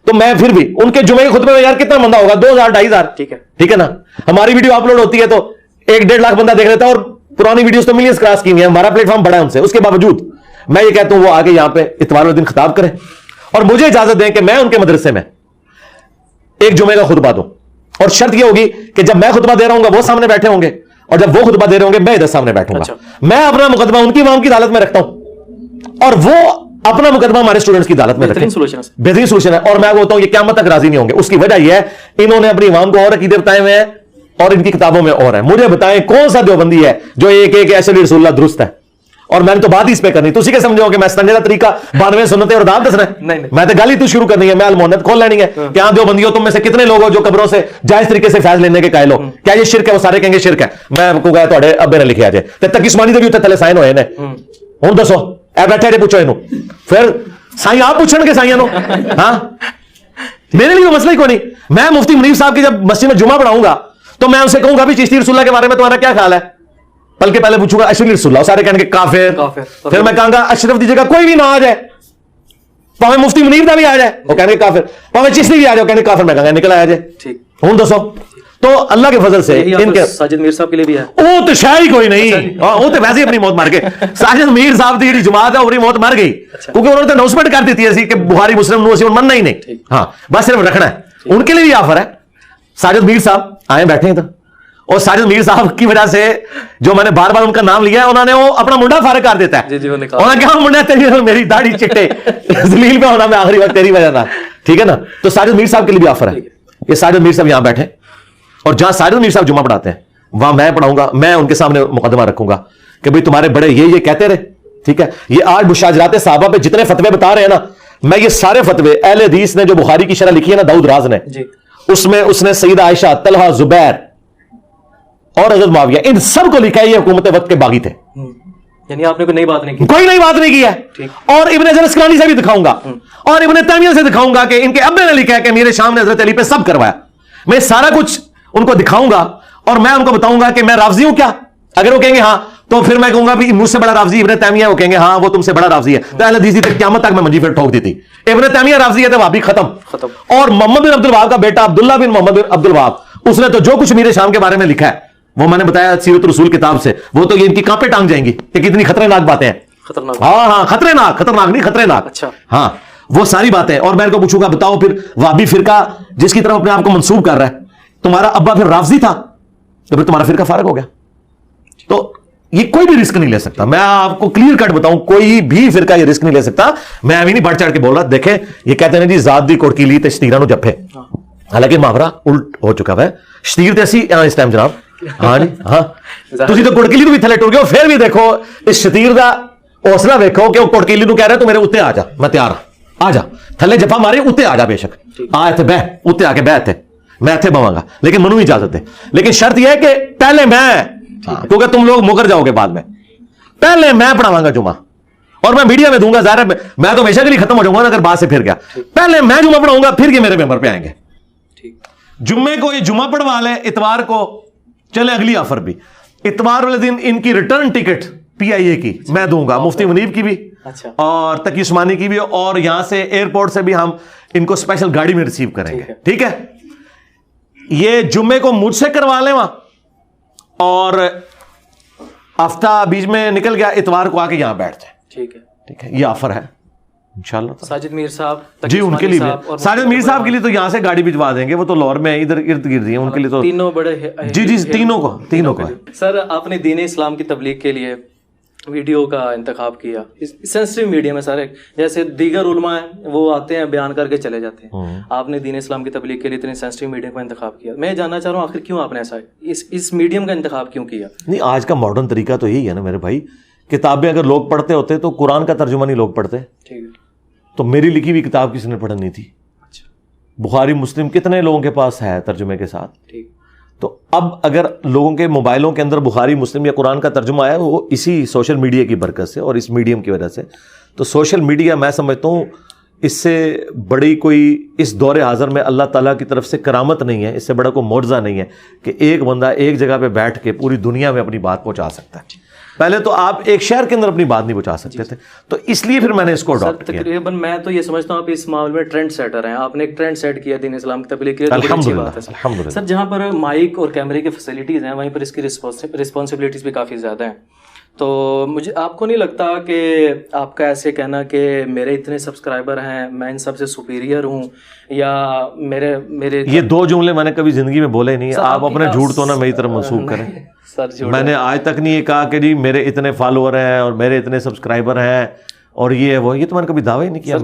تو میں پھر بھی ان کے جمعے کے خطبے میں یار کتنا بندہ ہوگا, 2000 2500, ٹھیک ہے نا. ہماری ویڈیو اپلوڈ ہوتی ہے تو 1-1.5 لاکھ بندہ دیکھ لیتا ہے, اور پرانی ویڈیوز تو ملینز کراس کی ہوئی ہیں, ہمارا پلیٹ فارم بڑا ہے ان سے. اس کے باوجود میں یہ کہتا ہوں وہ آگے یہاں پہ اتوار والے دن خطاب کریں, اور مجھے اجازت دیں کہ میں ان کے مدرسے میں ایک جمعے کا خطبہ دوں. اور شرط یہ ہوگی کہ جب میں خطبہ دے رہا ہوں گا وہ سامنے بیٹھے ہوں گے, اور جب وہ خطبہ دے رہے ہوں گے میں ادھر سامنے بیٹھوں گا. میں اپنا مقدمہ ان کی عوام کی عدالت میں رکھتا ہوں, اور وہ اپنا مقدمہ ہمارے اسٹوڈنٹس کی عدالت میں رکھیں. بہترین سولوشن ہے. اور میں بولتا ہوں یہ قیامت تک راضی نہیں ہوں گے. اس کی وجہ یہ ہے انہوں نے اپنی عوام کو اور عقیدے بتائے ہوئے ہیں, اور ان کی کتابوں میں اور ہے. مجھے بتائیں کون سا دیوبندی ہے جو ایک ایسے رسول اللہ درست ہے؟ اور میں نے تو بات ہی اس پہ کرنی, تو اسی کے سمجھو کہ میں سنجیدہ طریقہ 92 سنتیں اور دام دسنا ہے. میں تو گالی تو شروع کرنی ہے, میں المونت کھول لینی ہے کہ ہاں دیوبندیوں تم میں سے کتنے لوگ ہو جو قبروں سے جائز طریقے سے فیض لینے کے قائل ہو, کیا یہ شرک ہے؟ وہ سارے کہیں گے شرک ہے. میں کو کہا تھوڑے ابے نے لکھے آ جائے تے تک اسمانی دے بھی تے تھلے سائن ہوئے نے. ہن دسو اے بیٹھے جے پوچھو اینو, پھر سائیں آپ پوچھن گے سائیاں نو. ہاں میرے لیے مسئلہ ہی کوئی نہیں. میں مفتی منیر صاحب کی جب مسجد میں جمعہ پڑھاؤں گا تو میں ان سے کہوں گا بھی چشتی رسول اللہ کے بارے میں تمہارا کیا خیال ہے, بلکہ پہلے پوچھوں گا اشرف رسول اللہ, سارے کہیں گے کافر. پھر میں کہوں گا اشرف دی جگہ کوئی بھی نہ آ جائے, پاویں مفتی منیر دا بھی آ جائے وہ کہیں گے کافر, پاویں چشتی بھی آ جائے وہ کہیں گے کافر. میں کہوں گا نکل آیا جائے. ہوں دسو تو اللہ کے فضل سے ان کے ساجد میر صاحب کے لیے بھی ہے وہ تو شاید ہی کوئی نہیں, وہ تو ویسے ہی اپنی موت مر گئے. ساجد میر صاحب کی جماعت ہے اپنی موت مر گئی کیونکہ انہوں نے اناؤنسمنٹ کر دی تھی کہ بخاری مسلم نو اسی مننا ہی نہیں. ہاں بس صرف رکھنا ہے. ان کے لیے بھی آفر ہے. ساجد میر صاحب آئے بیٹھے ہیں تو, اور ساجد میر صاحب کی وجہ سے جو میں نے بار بار ان کا نام لیا ہے, انہوں نے وہ اپنا منڈا فارغ کر دیتا ہے. انہوں نے کہا منڈا تیری میری داڑھی چٹے ذلیل پہ ہونا میں آخری وقت تیری وجہ سے, ٹھیک ہے نا. تو ساجد میر صاحب کے لیے بھی آفر ہے. یہ ساجد میر صاحب یہاں بیٹھے, اور جہاں ساجد میر صاحب جمعہ پڑھاتے ہیں وہاں میں پڑھاؤں گا, میں ان کے سامنے مقدمہ رکھوں گا کہ بھئی تمہارے بڑے یہ کہتے رہے, ٹھیک ہے. یہ آج مشاجرات صحابہ پہ جتنے فتوے بتا رہے ہیں نا, میں یہ سارے فتوے اہل حدیث نے جو بخاری کی شرح لکھی ہے نا داؤد راز نے, اس میں اس نے سیدہ عائشہ, طلحہ, زبیر اور حضرت معاویہ, ان سب کو لکھا ہے یہ حکومت وقت کے باغی تھے. یعنی آپ نے کوئی نئی بات نہیں کی, کوئی نئی بات نہیں کی ہے. اور ابن حجر اسقلانی سے بھی دکھاؤں گا, اور ابن تیمیہ سے دکھاؤں گا کہ ان کے ابے نے لکھا ہے کہ میرے شام نے حضرت علی پہ سب کروایا. میں سارا کچھ ان کو دکھاؤں گا, اور میں ان کو بتاؤں گا کہ میں رافضی ہوں کیا. اگر وہ کہیں گے ہاں تو پھر میں کہوں گا بھی مجھ سے بڑا رافضی ابن تیمیہ, وہ کہیں گے ہاں وہ تم سے بڑا رافضی ہے. تو اہل حدیث تک قیامت تک میں منجی پھر ٹھوک دی تھی. ابن تیمیہ رافضی ہے تو وہابی ختم. اور محمد بن عبد الوہاب کا بیٹا عبداللہ بن محمد بن عبد الوہاب, اس نے تو جو کچھ میرے شام کے بارے میں لکھا ہے وہ میں نے بتایا سیرت رسول کتاب سے, وہ تو یہ ان کی کانپیں ٹانگ جائیں گی کہ کتنی خطرناک باتیں ہیں. ہاں خطرناک نہیں خطرناک. ہاں وہ ساری باتیں. اور میں ان کو پوچھوں گا بتاؤ پھر وہابی فرقہ جس کی طرف اپنے آپ کو منسوب کر رہا ہے, تمہارا ابا پھر رافضی تھا تو پھر تمہارا فرقہ فارغ ہو گیا. تو یہ کوئی بھی رسک نہیں لے سکتا. میں آپ کو کلیئر کٹ بتاؤں, کوئی بھی فرقہ یہ رسک نہیں لے سکتا. میں ابھی نہیں بڑھ چڑھ کے بول رہا. دیکھیں یہ کہتے ہیں جی ذات دی کوڑکی لی تے شتیراں نو جپے, حالانکہ محاورہ الٹ ہو چکا ہے. شتیر تے اسی اس ٹائم جناب, ہاں جی ہاں تسی تو کوڑکیلی تو بھی تھلے ٹر گئے. پھر بھی دیکھو اس شتیر دا حوصلہ ویکھو کہ وہ کوڑکیلی نو کہہ رہا ہے تو میرے اوتے آ جا, میں تیار ہاں, آ جا تھلے جپا مارے اوتے آ جا, بے شک آ ایتھے بہ, اوتے آ کے بہ ایتھے, میں ایتھے بواں گا, لیکن منو اجازت دے. لیکن شرط یہ ہے کہ پہلے میں, کیونکہ تم لوگ مکر جاؤ گے بعد میں, پہلے میں پڑھاواں گا جمعہ, اور میں میڈیا میں دوں گا. ظاہر ہے میں تو ہمیشہ کے لیے ختم ہو جاؤں گا اگر بات سے پھر گیا. پہلے میں جمعہ پڑھاؤں گا, پھر یہ میرے ممبر پہ آئیں گے. جمعے کو یہ جمعہ پڑھوا لیں, اتوار کو چلے اگلی آفر بھی. اتوار والے دن ان کی ریٹرن ٹکٹ پی آئی اے کی میں دوں گا, مفتی منیب کی بھی اور تقی عثمانی کی بھی, اور یہاں سے ایئرپورٹ سے بھی ہم ان کو اسپیشل گاڑی میں ریسیو کریں گے. ٹھیک ہے, یہ جمعے کو مجھ سے کروا لیں وہاں, اور ہفتہ بیچ میں نکل گیا, اتوار کو آ کے یہاں بیٹھ جائیں. ٹھیک ہے, یہ آفر ہے انشاءاللہ. ساجد میر صاحب جی ان کے لیے بھی, ساجد میر صاحب کے لیے تو یہاں سے گاڑی بھجوا دیں گے, وہ تو لاہور میں ادھر ارد گرد ہیں, ان کے لیے تو تینوں بڑے جی تینوں کو. سر آپ نے دین اسلام کی تبلیغ کے لیے ویڈیو کا انتخاب کیا, سینسٹیو میڈیم ہے سارے, جیسے دیگر علماء ہیں وہ آتے ہیں بیان کر کے چلے جاتے ہیں, آپ نے دین اسلام کی تبلیغ کے لیے اتنے سینسٹیو میڈیم کا انتخاب کیا. میں جاننا چاہ رہا ہوں آخر کیوں آپ نے ایسا اس میڈیم کا انتخاب کیوں کیا؟ نہیں, آج کا ماڈرن طریقہ تو یہی ہے نا میرے بھائی, کتابیں اگر لوگ پڑھتے ہوتے تو قرآن کا ترجمہ نہیں لوگ پڑھتے. تو میری لکھی ہوئی کتاب کسی نے پڑھنی تھی. بخاری مسلم کتنے لوگوں کے پاس ہے ترجمے کے ساتھ. تو اب اگر لوگوں کے موبائلوں کے اندر بخاری مسلم یا قرآن کا ترجمہ آیا وہ اسی سوشل میڈیا کی برکت سے اور اس میڈیم کی وجہ سے. تو سوشل میڈیا میں سمجھتا ہوں اس سے بڑی کوئی اس دور حاضر میں اللہ تعالیٰ کی طرف سے کرامت نہیں ہے, اس سے بڑا کوئی معجزہ نہیں ہے کہ ایک بندہ ایک جگہ پہ بیٹھ کے پوری دنیا میں اپنی بات پہنچا سکتا ہے. پہلے تو آپ ایک شہر کے اندر اپنی بات نہیں پہنچا سکتے تھے, تو اس لیے پھر میں نے اس کو اڈاپٹ کیا. تقریباً میں تو یہ سمجھتا ہوں آپ اس معاملے میں ٹرینڈ سیٹر ہیں, آپ نے ایک ٹرینڈ سیٹ کیا دین اسلام کی تبلیغ کے لیے, الحمدللہ. سر جہاں پر مائک اور کیمرے کی فیسلٹیز ہیں وہیں پر اس کی رسپانسبلٹیز بھی کافی زیادہ ہیں. تو مجھے آپ کو نہیں لگتا کہ آپ کا ایسے کہنا کہ میرے اتنے سبسکرائبر ہیں, میں ان سب سے سپیریئر ہوں, یا میرے یہ دو جملے میں نے کبھی زندگی میں بولے نہیں. آپ اپنے جھوٹ تو نہ میری طرف منسوخ کریں. میں نے آج تک نہیں یہ کہا کہ جی میرے اتنے فالوور ہیں اور میرے اتنے سبسکرائبر ہیں اور یہ وہ, یہ تو میں نے کبھی دعویٰ ہی نہیں کیا.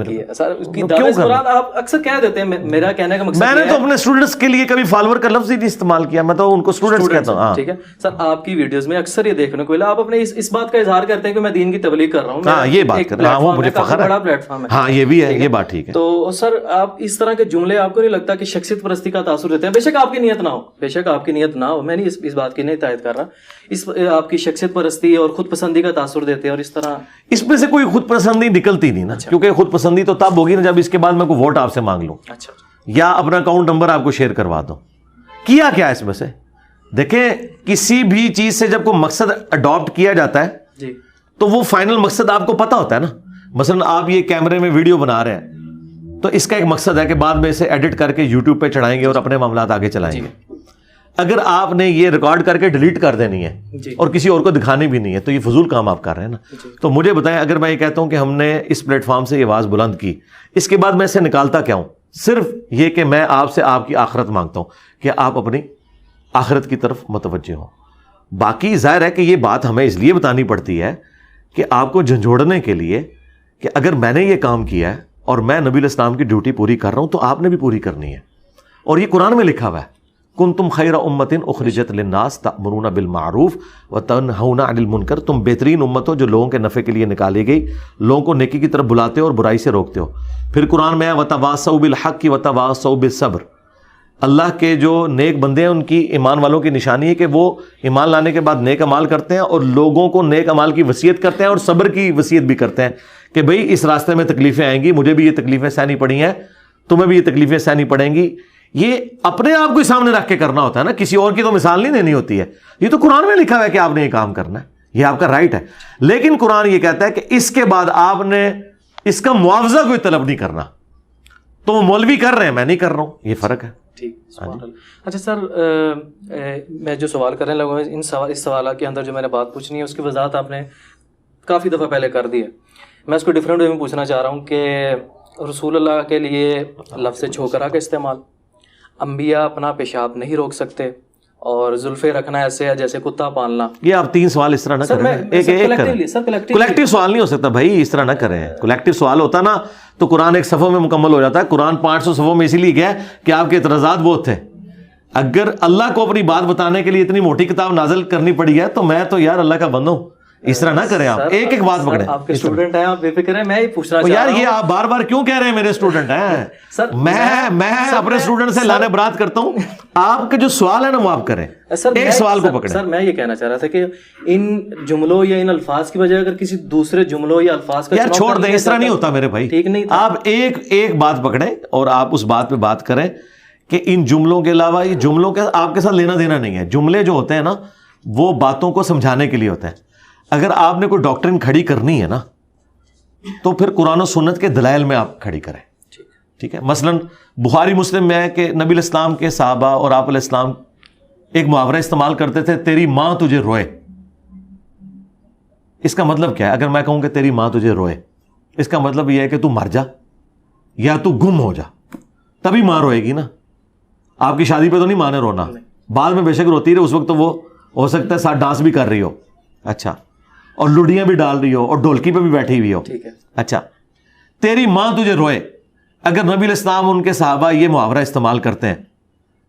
آپ اکثر کہہ دیتے ہیں, میرا کہنے کا مقصد میں نے تو اپنے اسٹوڈنٹس کے لیے کبھی فالوور کا لفظ ہی نہیں استعمال کیا, میں تو ان کو اسٹوڈنٹس کہتا ہوں. ٹھیک ہے سر, آپ کی ویڈیوز میں اکثر یہ دیکھنے کو ملا, آپ اپنے اس بات کا اظہار کرتے ہیں کہ میں دین کی تبلیغ کر رہا ہوں. ہاں یہ بات کر رہا ہوں, مجھے فخر ہے, بڑا پلیٹ فارم ہے. ہاں یہ بھی ہے, یہ بات ٹھیک ہے. تو سر آپ اس طرح کے جملے آپ کو نہیں لگتا کہ شخصیت پرستی کا تاثر دیتے ہیں؟ بے شک آپ کی نیت نہ ہو, بے شک آپ کی نیت نہ ہو, میں نہیں اس بات کی نہیں تائید کر رہا, اس آپ کی شخصیت پرستی اور خود پسندی کا تاثر دیتے ہیں, اور اس طرح اس میں سے کوئی خود پسندی نکلتی نہیں نا, کیونکہ خود پسندی تو تب ہوگی نا جب اس کے بعد میں کوئی ووٹ آپ سے مانگ لوں. اچھا, یا اپنا اکاؤنٹ نمبر آپ کو شیئر کروا دوں. کیا کیا اس میں سے دیکھیں, کسی بھی چیز سے جب کوئی مقصد اڈاپٹ کیا جاتا ہے جی تو وہ فائنل مقصد آپ کو پتا ہوتا ہے نا. مثلا آپ یہ کیمرے میں ویڈیو بنا رہے ہیں تو اس کا ایک مقصد ہے کہ بعد میں اسے ایڈٹ کر کے یوٹیوب پہ چڑھائیں گے اور اپنے معاملات آگے چلائیں گے. اگر آپ نے یہ ریکارڈ کر کے ڈیلیٹ کر دینی ہے اور کسی اور کو دکھانی بھی نہیں ہے تو یہ فضول کام آپ کر رہے ہیں نا. تو مجھے بتائیں, اگر میں یہ کہتا ہوں کہ ہم نے اس پلیٹ فارم سے یہ آواز بلند کی, اس کے بعد میں اسے نکالتا کیا ہوں؟ صرف یہ کہ میں آپ سے آپ کی آخرت مانگتا ہوں کہ آپ اپنی آخرت کی طرف متوجہ ہوں. باقی ظاہر ہے کہ یہ بات ہمیں اس لیے بتانی پڑتی ہے کہ آپ کو جھنجھوڑنے کے لیے کہ اگر میں نے یہ کام کیا ہے اور میں نبی علیہ السلام کی ڈیوٹی پوری کر رہا ہوں تو آپ نے بھی پوری کرنی ہے. اور یہ قرآن میں لکھا ہوا ہے, کنتم خیر امۃ اخرجت للناس تأمرون بالمعروف وتنہون عن المنکر, تم بہترین امت ہو جو لوگوں کے نفع کے لیے نکالی گئی, لوگوں کو نیکی کی طرف بلاتے ہو اور برائی سے روکتے ہو. پھر قرآن میں ہے وتواصوا بالحق وتواصوا بالصبر. اللہ کے جو نیک بندے ہیں ان کی, ایمان والوں کی نشانی ہے کہ وہ ایمان لانے کے بعد نیک عمال کرتے ہیں اور لوگوں کو نیک عمال کی وصیت کرتے ہیں اور صبر کی وصیت بھی کرتے ہیں کہ بھئی اس راستے میں تکلیفیں آئیں گی, مجھے بھی یہ تکلیفیں سہنی پڑی ہیں, تمہیں بھی یہ تکلیفیں سہنی پڑیں گی. یہ اپنے آپ کو سامنے رکھ کے کرنا ہوتا ہے نا, کسی اور کی تو مثال نہیں دینی ہوتی ہے. یہ تو قرآن میں لکھا ہوا ہے کہ آپ نے یہ کام کرنا ہے, یہ آپ کا رائٹ ہے. لیکن قرآن یہ کہتا ہے کہ اس کے بعد آپ نے اس کا معاوضہ کوئی طلب نہیں کرنا. تو وہ مولوی کر رہے ہیں, میں نہیں کر رہا ہوں, یہ فرق ہے. ٹھیک. اچھا سر, میں جو سوال کرنے لگا ہوں اس سوال کے اندر جو میں نے بات پوچھنی ہے اس کی وضاحت آپ نے کافی دفعہ پہلے کر دی ہے. میں اس کو ڈفرینٹ وے میں پوچھنا چاہ رہا ہوں کہ رسول اللہ کے لیے لفظ چھوکرا کا استعمال, انبیاء اپنا پیشاب نہیں روک سکتے, اور زلفے رکھنا ایسے ہے جیسے کتا پالنا. یہ آپ 3 سوال اس طرح نہ کریں, کلیکٹیو سوال نہیں ہو سکتا بھائی, اس طرح نہ کریں. کلیکٹیو سوال ہوتا نا تو قرآن ایک صفحہ میں مکمل ہو جاتا ہے. قرآن 500 صفحوں میں اسی لیے گیا کہ آپ کے اعتراضات بہت تھے. اگر اللہ کو اپنی بات بتانے کے لیے اتنی موٹی کتاب نازل کرنی پڑی ہے تو میں تو یار اللہ کا بندہ ہوں. اس طرح نہ کریں آپ, ایک ایک بات پکڑیں. آپ کے اسٹوڈنٹ ہیں, آپ بے فکر ہیں, میں یہ پوچھنا چاہ رہا ہوں یار یہ آپ بار بار کیوں کہہ رہے ہیں میرے اسٹوڈنٹ ہیں؟ میں اپنے اسٹوڈنٹ سے لانے برات کرتا ہوں. آپ کے جو سوال ہے نا وہ آپ کریں, ایک سوال کو پکڑیں. سر میں یہ کہنا چاہ رہا تھا کہ ان جملوں یا ان الفاظ کی بجائے اگر کسی دوسرے جملوں یا الفاظ کا یار چھوڑ دیں, اس طرح نہیں ہوتا میرے بھائی. ٹھیک نہیں, آپ ایک بات پکڑیں اور آپ اس بات پہ بات کریں کہ ان جملوں کے علاوہ یہ جملوں کا آپ کے ساتھ لینا دینا نہیں ہے. جملے جو ہوتے ہیں نا وہ باتوں کو سمجھانے کے لیے ہوتے ہیں. اگر آپ نے کوئی ڈاکٹرن کھڑی کرنی ہے نا تو پھر قرآن و سنت کے دلائل میں آپ کھڑی کریں. ٹھیک ہے, مثلا بخاری مسلم میں ہے کہ نبی علیہ السلام کے صحابہ اور آپ علیہ السلام ایک محاورہ استعمال کرتے تھے, تیری ماں تجھے روئے. اس کا مطلب کیا ہے؟ اگر میں کہوں کہ تیری ماں تجھے روئے, اس کا مطلب یہ ہے کہ تو مر جا یا تو گم ہو جا, تبھی ماں روئے گی نا. آپ کی شادی پہ تو نہیں ماں نے رونا, بعد میں بے شک روتی رہے, اس وقت تو وہ ہو سکتا ہے ساتھ ڈانس بھی کر رہی ہو, اچھا, اور لڑیاں بھی ڈال رہی ہو اور ڈھولکی پہ بھی بیٹھی ہوئی ہو. ٹھیک ہے, اچھا, تیری ماں تجھے روئے. اگر نبی علیہ السلام ان کے صحابہ یہ محاورہ استعمال کرتے ہیں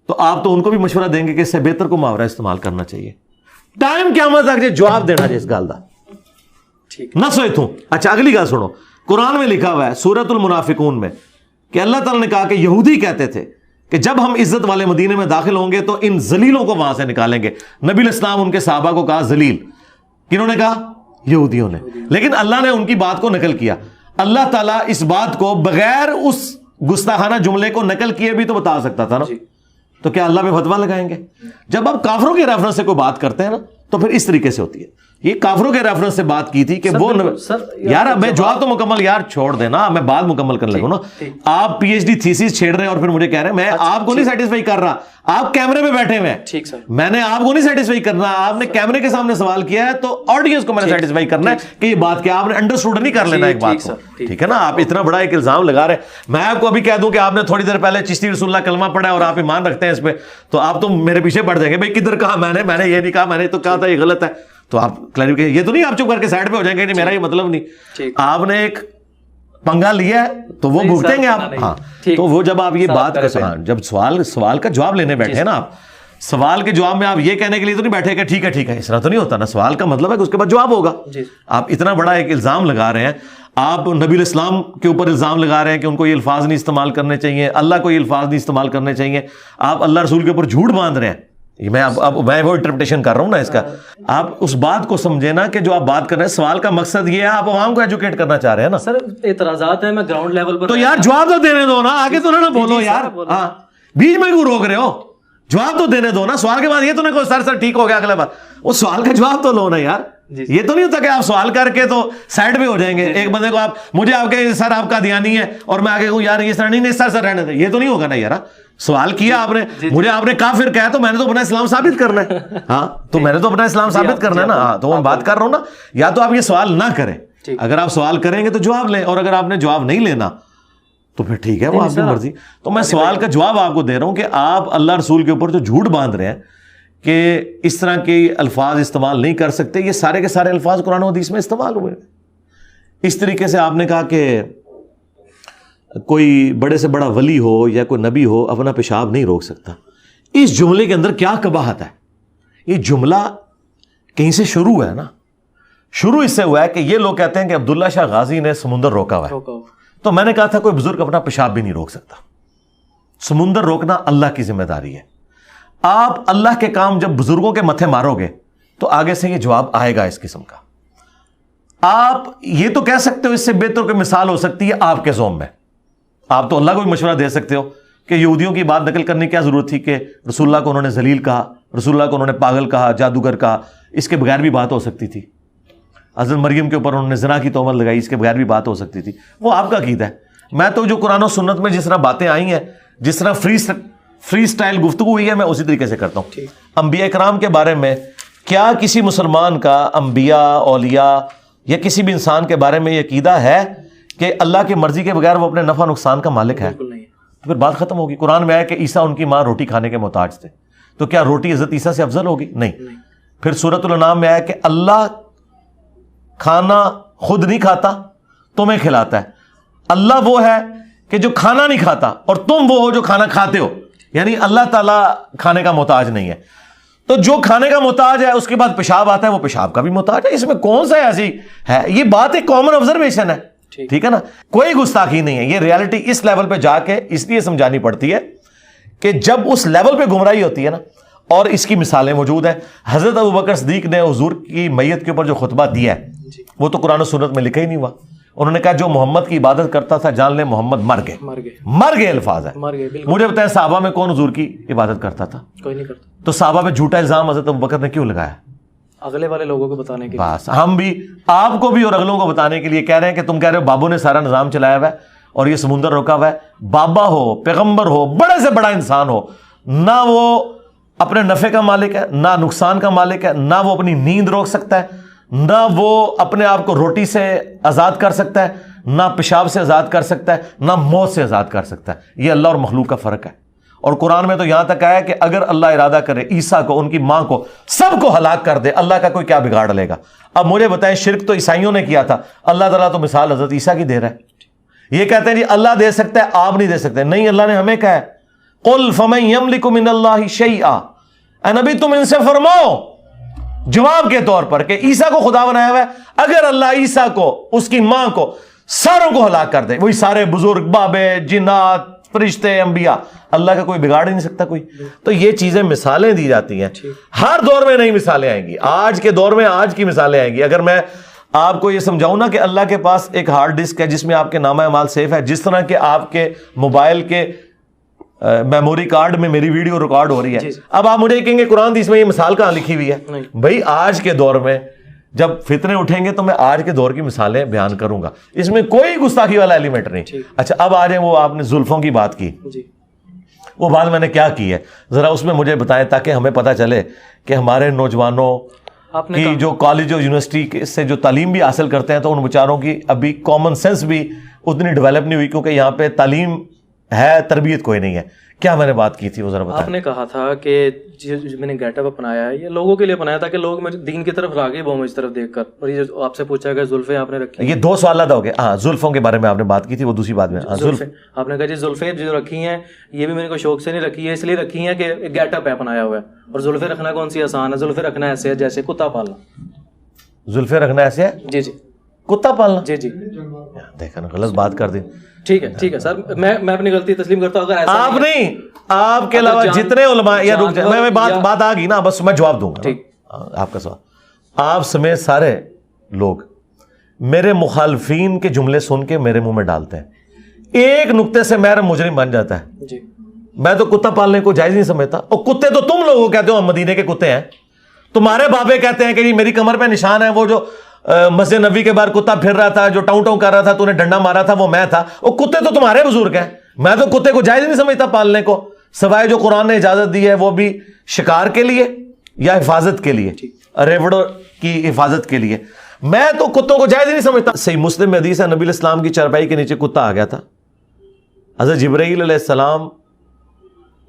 تو آپ تو ان کو بھی مشورہ دیں گے کہ اس سے بہتر کو محاورہ استعمال کرنا چاہیے. ٹائم قیامت تک جواب دینا جس گل دا نہ سوئے تھوں. اچھا اگلی گل سنو, قرآن میں لکھا ہوا ہے سورۃ المنافقون میں کہ اللہ تعالیٰ نے کہا کہ یہودی کہتے تھے کہ جب ہم عزت والے مدینے میں داخل ہوں گے تو ان ذلیلوں کو وہاں سے نکالیں گے. نبی علیہ السلام ان کے صحابہ کو کہا ذلیل, کنہوں نے کہا؟ یہودیوں نے. لیکن اللہ نے ان کی بات کو نقل کیا. اللہ تعالیٰ اس بات کو بغیر اس گستاخانہ جملے کو نقل کیے بھی تو بتا سکتا تھا نا. تو کیا اللہ پہ فتویٰ لگائیں گے؟ جب آپ کافروں کے ریفرنس سے کوئی بات کرتے ہیں نا تو پھر اس طریقے سے ہوتی ہے. یہ کافروں کے ریفرنس سے بات کی تھی کہ وہ یار میں جواب تو مکمل یار چھوڑ دینا, میں بات مکمل کرنے لگوں نا. آپ پی ایچ ڈی تھیسس چھیڑ رہے ہیں اور پھر مجھے کہہ رہے ہیں میں آپ کو نہیں سیٹسفائی کر رہا, آپ کیمرے میں بیٹھے ہوئے ہیں, میں نے آپ کو نہیں سیٹسفائی کرنا, آپ نے کیمرے کے سامنے سوال کیا ہے تو آڈینس کو میں نے سیٹسفائی کرنا ہے کہ یہ بات کیا, آپ نے انڈرسٹوڈ نہیں کر لینا ایک بات کو, ٹھیک ہے نا. آپ اتنا بڑا ایک الزام لگا رہے ہیں, میں آپ کو ابھی کہہ دوں کہ آپ نے تھوڑی دیر پہلے چشتی رسول اللہ کلمہ پڑھا اور آپ ایمان رکھتے ہیں اس پہ, تو آپ تو میرے پیچھے پڑ جائیں گے بھائی کدھر کہا میں نے یہ نہیں کہا, میں نے تو کہا تھا یہ غلط ہے, تو آپ کلیریفیکیشن, یہ تو نہیں آپ چپ کر کے سائڈ پہ ہو جائیں گے, میرا یہ مطلب نہیں, آپ نے ایک پنگا لیا ہے تو وہ بھگتیں گے آپ. ہاں تو وہ جب آپ یہ بات کا جب سوال کا جواب لینے بیٹھے ہیں نا, آپ سوال کے جواب میں آپ یہ کہنے کے لیے تو نہیں بیٹھے کہ ٹھیک ہے, اس طرح تو نہیں ہوتا نا. سوال کا مطلب ہے کہ اس کے بعد جواب ہوگا. آپ اتنا بڑا ایک الزام لگا رہے ہیں, آپ نبی الاسلام کے اوپر الزام لگا رہے ہیں کہ ان کو یہ الفاظ نہیں استعمال کرنے چاہیے, اللہ کو یہ الفاظ نہیں استعمال کرنے چاہیے, آپ اللہ رسول کے اوپر جھوٹ باندھ رہے ہیں. میں وہ انٹرپریٹیشن کر رہا ہوں نا اس کا. آپ اس بات کو سمجھے نا کہ جو آپ بات کر رہے ہیں سوال کا مقصد یہ ہے, آپ عوام کو ایجوکیٹ کرنا چاہ رہے ہیں نا. سر اعتراضات ہیں, میں گراؤنڈ لیول پر, تو یار جواب تو دینے دو نا, آگے تو نہ بولو یار, ہاں بیچ میں کیوں روک رہے ہو, جواب تو دینے دو نا. سوال کے بعد یہ تو نہیں کہ سر ٹھیک ہو گیا اگلے بار, وہ سوال کا جواب تو لو نا یار. یہ تو نہیں ہوتا کہ آپ سوال کر کے تو سائڈ پہ ہو جائیں گے. ایک بندے کو آپ مجھے آپ کے سر آپ کا دیانی ہے اور میں آگے کہوں یار یہ سر نہیں سر رہنے دیں, یہ تو نہیں ہوگا نا یار. سوال کیا آپ نے, مجھے آپ نے کافر کہا تو میں نے تو اپنا اسلام ثابت کرنا ہے. ہاں تو میں نے تو اپنا اسلام ثابت کرنا ہے نا. ہاں تو میں بات کر رہا ہوں نا, یا تو آپ یہ سوال نہ کریں, اگر آپ سوال کریں گے تو جواب لیں, اور اگر آپ نے جواب نہیں لینا تو پھر ٹھیک ہے, وہ آپ کی مرضی. تو میں سوال کا جواب آپ کو دے رہا ہوں کہ آپ اللہ رسول کے اوپر جو جھوٹ باندھ رہے ہیں کہ اس طرح کے الفاظ استعمال نہیں کر سکتے, یہ سارے کے سارے الفاظ قرآن و حدیث میں استعمال ہوئے. اس طریقے سے آپ نے کہا کہ کوئی بڑے سے بڑا ولی ہو یا کوئی نبی ہو اپنا پیشاب نہیں روک سکتا. اس جملے کے اندر کیا قباحت ہے؟ یہ جملہ کہیں سے شروع ہے نا, شروع اس سے ہوا ہے کہ یہ لوگ کہتے ہیں کہ عبداللہ شاہ غازی نے سمندر روکا ہوا ہے. تو میں نے کہا تھا کوئی بزرگ اپنا پیشاب بھی نہیں روک سکتا. سمندر روکنا اللہ کی ذمہ داری ہے. آپ اللہ کے کام جب بزرگوں کے متھے مارو گے تو آگے سے یہ جواب آئے گا اس قسم کا. آپ یہ تو کہہ سکتے ہو, اس سے بہتر کوئی مثال ہو سکتی ہے آپ کے زوم میں. آپ تو اللہ کو بھی مشورہ دے سکتے ہو کہ یہودیوں کی بات نقل کرنے کی کیا ضرورت تھی کہ رسول اللہ کو انہوں نے ذلیل کہا, رسول اللہ کو انہوں نے پاگل کہا, جادوگر کہا, اس کے بغیر بھی بات ہو سکتی تھی. حضرت مریم کے اوپر انہوں نے زنا کی تہمت لگائی, اس کے بغیر بھی بات ہو سکتی تھی. وہ آپ کا عقیدہ ہے. میں تو جو قرآن و سنت میں جس طرح باتیں آئی ہیں, جس طرح فری سٹائل گفتگو ہوئی ہے, میں اسی طریقے سے کرتا ہوں. انبیاء کرام کے بارے میں کیا کسی مسلمان کا انبیاء, اولیاء یا کسی بھی انسان کے بارے میں یہ عقیدہ ہے کہ اللہ کی مرضی کے بغیر وہ اپنے نفع نقصان کا مالک ہے؟ تو پھر بات ختم ہوگی. قرآن میں آیا کہ عیسیٰ ان کی ماں روٹی کھانے کے محتاج تھے, تو کیا روٹی حضرت عیسیٰ سے افضل ہوگی؟ نہیں. پھر سورۃ الانعام میں آیا کہ اللہ کھانا خود نہیں کھاتا, تمہیں کھلاتا ہے. اللہ وہ ہے کہ جو کھانا نہیں کھاتا اور تم وہ ہو جو کھانا کھاتے ہو, یعنی اللہ تعالیٰ کھانے کا محتاج نہیں ہے. تو جو کھانے کا محتاج ہے اس کے بعد پیشاب آتا ہے, وہ پیشاب کا بھی محتاج ہے. اس میں کون سا ایسی ہے؟ یہ بات ایک کامن آبزرویشن ہے, ٹھیک ہے نا, کوئی گستاخی نہیں ہے. یہ ریالٹی اس لیول پہ جا کے اس لیے سمجھانی پڑتی ہے کہ جب اس لیول پہ گمراہی ہوتی ہے نا, اور اس کی مثالیں موجود ہیں. حضرت ابوبکر صدیق نے حضور کی میت کے اوپر جو خطبہ دیا ہے وہ تو قرآن و سنت میں لکھا ہی نہیں ہوا. انہوں نے کہا جو محمد کی عبادت کرتا تھا جان لے محمد مر گئے الفاظ ہے. مجھے بتائیں صحابہ میں کون حضور کی عبادت کرتا تھا؟ کوئی نہیں کرتا. تو صحابہ پہ جھوٹا الزام حضرت ابوبکر نے کیوں لگایا؟ اگلے والے لوگوں کو بتانے کے لیے. بس ہم بھی آپ کو بھی اور اگلوں کو بتانے کے لیے کہہ رہے ہیں کہ تم کہہ رہے ہو بابو نے سارا نظام چلایا ہوا ہے اور یہ سمندر روکا ہوا ہے. بابا ہو, پیغمبر ہو, بڑے سے بڑا انسان ہو, نہ وہ اپنے نفع کا مالک ہے, نہ نقصان کا مالک ہے, نہ وہ اپنی نیند روک سکتا ہے, نہ وہ اپنے آپ کو روٹی سے آزاد کر سکتا ہے, نہ پیشاب سے آزاد کر سکتا ہے, نہ موت سے آزاد کر سکتا ہے. یہ اللہ اور مخلوق کا فرق ہے. اور قرآن میں تو یہاں تک آیا کہ اگر اللہ ارادہ کرے عیسیٰ کو, ان کی ماں کو, سب کو ہلاک کر دے, اللہ کا کوئی کیا بگاڑ لے گا؟ اب مجھے بتائیں, شرک تو عیسائیوں نے کیا تھا, اللہ تعالیٰ تو مثال حضرت عیسیٰ کی دے رہا ہے. یہ کہتے ہیں جی اللہ دے سکتا ہے, آپ نہیں دے سکتے. نہیں, اللہ نے ہمیں کہا ہے قل فمن یملک من اللہ شیئا, اے نبی تم ان سے فرماؤ جواب کے طور پر کہ عیسیٰ کو خدا بنایا ہوا ہے, اگر اللہ عیسیٰ کو, اس کی ماں کو, ساروں کو ہلاک کر دے, وہی سارے بزرگ, بابے, جنات, فرشتے, انبیاء, اللہ کا کوئی بگاڑ نہیں سکتا کوئی. تو یہ چیزیں مثالیں دی جاتی ہیں, ہر دور میں نئی مثالیں آئیں گی. آج کے دور میں آج کی مثالیں آئیں گی. اگر میں آپ کو یہ سمجھاؤں نا کہ اللہ کے پاس ایک ہارڈ ڈسک ہے جس میں آپ کے نامہ اعمال سیف ہے, جس طرح کہ آپ کے موبائل کے میموری کارڈ میں میری ویڈیو ریکارڈ ہو رہی ہے. اب آپ مجھے کہیں گے قرآن حدیث میں یہ مثال کہاں لکھی ہوئی ہے؟ بھائی آج کے دور میں جب فتنے اٹھیں گے تو میں آج کے دور کی مثالیں بیان کروں گا, اس میں کوئی گستاخی والا ایلیمنٹ نہیں. اچھا اب آ جائیں, وہ آپ نے زلفوں کی بات کی, وہ بات میں نے کیا کی ہے ذرا اس میں مجھے بتائیں تاکہ ہمیں پتہ چلے کہ ہمارے نوجوانوں کی جو کالج اور یونیورسٹی سے جو تعلیم بھی حاصل کرتے ہیں تو ان بیچاروں کی ابھی کامن سینس بھی اتنی ڈیولپ نہیں ہوئی, کیونکہ یہاں پہ تعلیم ہے تربیت کوئی نہیں ہے. کیا میں نے بات کی تھی وہ ذرا بتائیں. آپ نے کہا تھا کہ میں نے گیٹ اپ اپنایا ہے یہ لوگوں کے لیے بنایا تھا کہ لوگ دین کی طرف راغب ہوں مجھ طرف دیکھ کر. اور یہ جو آپ سے پوچھا گیا زلفیں آپ نے رکھی, یہ 2 سوال ادا ہو گئے. ہاں زلفوں کے بارے میں آپ نے بات کی تھی, وہ دوسری بات میں زلفیں آپ نے کہا جی زلفیں جو رکھی ہیں یہ بھی میں نے کوئی شوق سے نہیں رکھی ہے, اس لیے رکھی ہیں کہ گیٹ اپ ہے اپنایا ہوا ہے. اور زلفیں رکھنا کون سی آسان ہے, زلفیں رکھنا ایسے ہے جیسے کتا پالنا. زلفیں رکھنا ایسے ہے جی جی کتا پالنا. جی جی دیکھا نا غلط بات کر دی. ٹھیک ہے سر, میں اپنی غلطی تسلیم کرتا ہوں. اگر ایسا آپ نہیں, آپ کے علاوہ جتنے علماء, یا رک جائیں میں بات آ گئی نا, بس میں جواب دوں گا آپ کا سوال. آپ سمیت سارے لوگ میرے مخالفین کے جملے سن کے میرے منہ میں ڈالتے ہیں, ایک نقطے سے میرا مجرم بن جاتا ہے. جی میں تو کتا پالنے کو جائز نہیں سمجھتا, اور کتے تو تم لوگوں کہتے ہو ہم مدینے کے کتے ہیں. تمہارے بابے کہتے ہیں کہ جی میری کمر پہ نشان ہے, وہ جو مسجد نبی کے باہر کتا پھر رہا تھا جو ٹاؤں ٹاؤں کر رہا تھا تو نے ڈنڈا مارا تھا وہ میں تھا. وہ کتے تو تمہارے بزرگ ہیں, میں تو کتے کو جائز نہیں سمجھتا پالنے کو, سوائے جو قرآن نے اجازت دی ہے وہ بھی شکار کے لیے یا حفاظت کے لیے, ریوڑوں کی حفاظت کے لیے. میں تو کتوں کو جائز نہیں سمجھتا. صحیح مسلم میں حدیث ہے, نبی علیہ السلام کی چارپائی کے نیچے کتا آ گیا تھا. حضرت جبرائیل علیہ السلام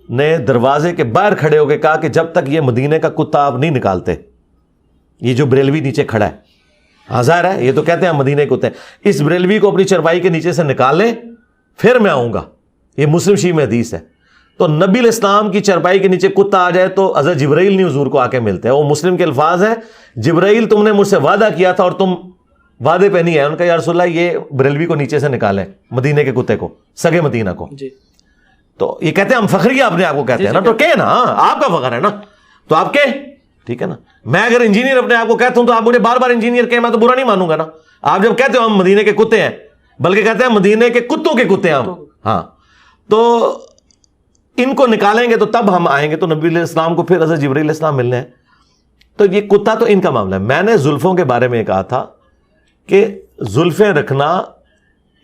نے دروازے کے باہر کھڑے ہو کے کہا کہ جب تک یہ مدینے کا کتا آپ نہیں نکالتے, یہ جو بریلوی نیچے کھڑا ہے, ظاہر ہے یہ تو کہتے ہیں مدینے کتے, اس بریلوی کو اپنی چرپائی کے نیچے سے نکال لیں پھر میں آؤں گا. یہ مسلم شریف میں حدیث ہے. تو نبی علیہ السلام کی چرپائی کے نیچے کتا آ جائے تو حضرت جبرائیل نہیں حضور کو آ کے ملتے ہیں. وہ مسلم کے الفاظ ہیں, جبرائیل تم نے مجھ سے وعدہ کیا تھا اور تم وعدے پہ نہیں ہے. ان کا یا رسول اللہ یہ بریلوی کو نیچے سے نکالیں, مدینے کے کتے کو, سگے مدینہ کو. تو یہ کہتے ہیں ہم فخری اپنے آپ کو کہتے ہیں نا, تو کہ نا آپ کا فخر ہے نا, تو آپ کے ٹھیک ہے نا. میں اگر انجینئر اپنے آپ کو کہتا ہوں تو آپ مجھے بار بار انجینئر کہیں, میں تو برا نہیں مانوں گا نا. آپ جب کہتے ہو ہم مدینے کے کتے ہیں, بلکہ کہتے ہیں مدینے کے کتوں کے کتے ہیں ہم, ہاں, تو ان کو نکالیں گے تو تب ہم آئیں گے. تو نبی علیہ السلام کو پھر حضرت جبرائیل علیہ السلام ملنے ہیں. تو یہ کتا تو ان کا معاملہ ہے. میں نے زلفوں کے بارے میں کہا تھا کہ زلفیں رکھنا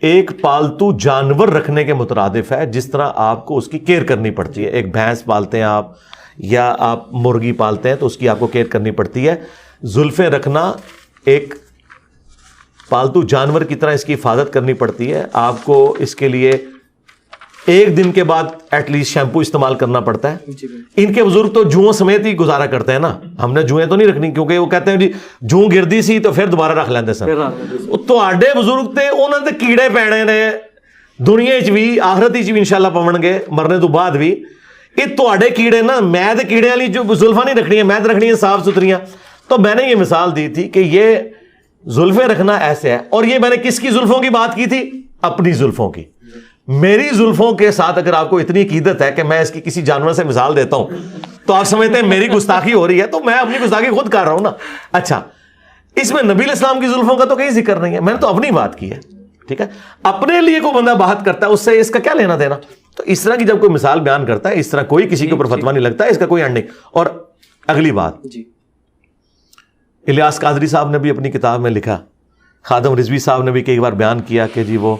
ایک پالتو جانور رکھنے کے مترادف ہے, جس طرح آپ کو اس کی کیئر کرنی پڑتی ہے. ایک بھینس پالتے ہیں آپ یا آپ مرغی پالتے ہیں تو اس کی آپ کو کیئر کرنی پڑتی ہے. زلفیں رکھنا ایک پالتو جانور کی طرح اس کی حفاظت کرنی پڑتی ہے. آپ کو اس کے لیے 1 دن کے بعد ایٹ لیسٹ شیمپو استعمال کرنا پڑتا ہے. ان کے بزرگ تو جوؤں سمیت ہی گزارا کرتے ہیں نا, ہم نے جوئیں تو نہیں رکھنی, کیونکہ وہ کہتے ہیں جی جوں گردی سی تو پھر دوبارہ رکھ لیندے سن. تو آڈے بزرگ تے انہوں نے کیڑے پینے نے دنیا بھی آخرت بھی انشاءاللہ پون گے مرنے تو بعد بھی. یہ تواڈے کیڑے نا, میں تے کیڑے والی جو زلفاں نہیں رکھنی ہے, میں تے رکھنی ہے صاف ستھریاں. تو میں نے یہ مثال دی تھی کہ یہ زلفیں رکھنا ایسے ہے. اور یہ میں نے کس کی زلفوں کی بات کی تھی؟ اپنی زلفوں کی. میری زلفوں کے ساتھ اگر آپ کو اتنی عقیدت ہے کہ میں اس کی کسی جانور سے مثال دیتا ہوں تو آپ سمجھتے ہیں میری گستاخی ہو رہی ہے, تو میں اپنی گستاخی خود کر رہا ہوں نا. اچھا, اس میں نبی علیہ السلام کی زلفوں کا تو کہیں ذکر نہیں ہے, میں نے تو اپنی بات کی ہے. ٹھیک ہے, اپنے لیے کوئی بندہ بات کرتا ہے اس سے اس کا کیا لینا دینا. تو اس طرح کی جب کوئی مثال بیان کرتا ہے, اس طرح کوئی کسی کے اوپر فتویٰ نہیں لگتا ہے, اس کا کوئی اینڈ نہیں. اور اگلی بات, الیاس قادری صاحب نے بھی اپنی کتاب میں لکھا, خادم رضوی صاحب نے بھی کئی بار بیان کیا کہ جی وہ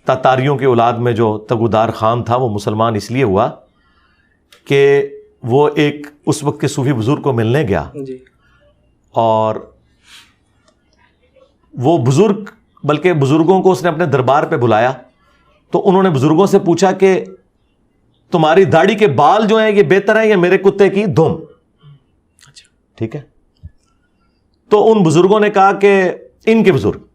تاتاریوں کے اولاد میں جو تگودار خان تھا وہ مسلمان اس لیے ہوا کہ وہ ایک اس وقت کے صوفی بزرگ کو ملنے گیا, اور وہ بزرگ بلکہ بزرگوں کو اس نے اپنے دربار پہ بلایا, تو انہوں نے بزرگوں سے پوچھا کہ تمہاری داڑھی کے بال جو ہیں یہ بہتر ہیں یا میرے کتے کی دم. ٹھیک ہے, تو ان بزرگوں نے کہا کہ ان کے بزرگ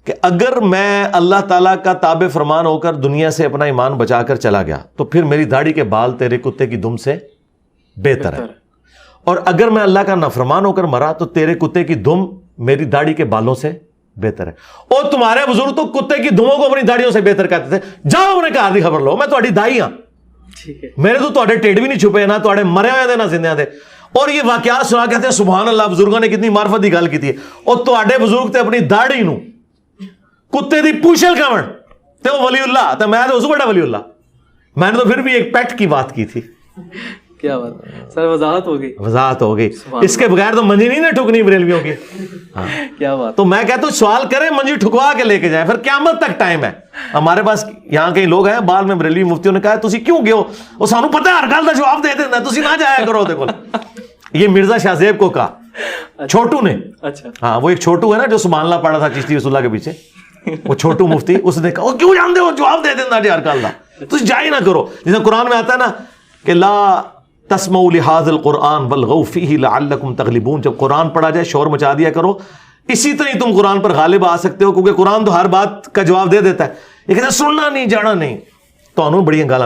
کہ اگر میں اللہ تعالیٰ کا تابع فرمان ہو کر دنیا سے اپنا ایمان بچا کر چلا گیا تو پھر میری داڑھی کے بال تیرے کتے کی دم سے بہتر ہے, اور اگر میں اللہ کا نافرمان ہو کر مرا تو تیرے کتے کی دم میری داڑھی کے بالوں سے بہتر ہے. اور تمہارے بزرگ تو کتے کی دموں کو اپنی داڑیوں سے بہتر کہتے تھے. جاؤ اپنے گھر دی خبر لو, میں تہاڈی دائی ہاں, میرے تو تہاڈے ٹیڈ بھی نہیں چھپے, نہ تہاڈے مرے ہوئے دے نہ زندے دے. اور یہ واقعات سنا کہتے ہیں سبحان اللہ, بزرگوں نے کتنی معرفت کی گل کی تھی. اور تہاڈے بزرگ تے اپنی داڑھی نو کتے دی پوچھل کون تے وہ ولی اللہ, تے میں تو اس بڑا ولی اللہ. میں نے تو پھر بھی ایک پیٹ کی بات کی تھی, کیا بات سر, وضاحت ہوگی, وضاحت ہو گئی. اس کے بغیر تو منجی نہیں نہ ٹھکنی بریلویوں کی. کیا بات. تو میں کہتا ہوں سوال کریں, منجی ٹھکوا کے لے کے جائیں, پھر قیامت تک ٹائم ہے. ہمارے پاس یہاں کئی لوگ ہیں بعد میں بریلوی مفتیوں نے کہا تسی کیوں گئے ہو, وہ سانو پتہ ہے ہر گل دا جواب دے دینا, تسی نہ جایا کرو دے کول. یہ مرزا شاہ زیب کو کہا چھوٹو نے. اچھا ہاں, وہ ایک چھوٹو ہے نا جو سبحان اللہ پڑھا تھا چشتی رسول اللہ کے پیچھے, وہ چھوٹو مفتی, اس نے کہا کیوں جان دے ہو, جواب دے دینا جی ہر گل دا, تسی جا ہی نہ کرو. جیسے قرآن میں آتا ہے نا کہ لا تسمعوا لهذا القرآن والغوا فيه لعلكم تغلبون, جب قرآن پڑھا جائے شور مچا دیا کرو, اسی طرح تم قرآن پر غالب آ سکتے ہو, کیونکہ قرآن تو ہر بات کا جواب دے دیتا ہے. لیکن سننا نہیں, جانا نہیں, تو انہوں بڑی گالاں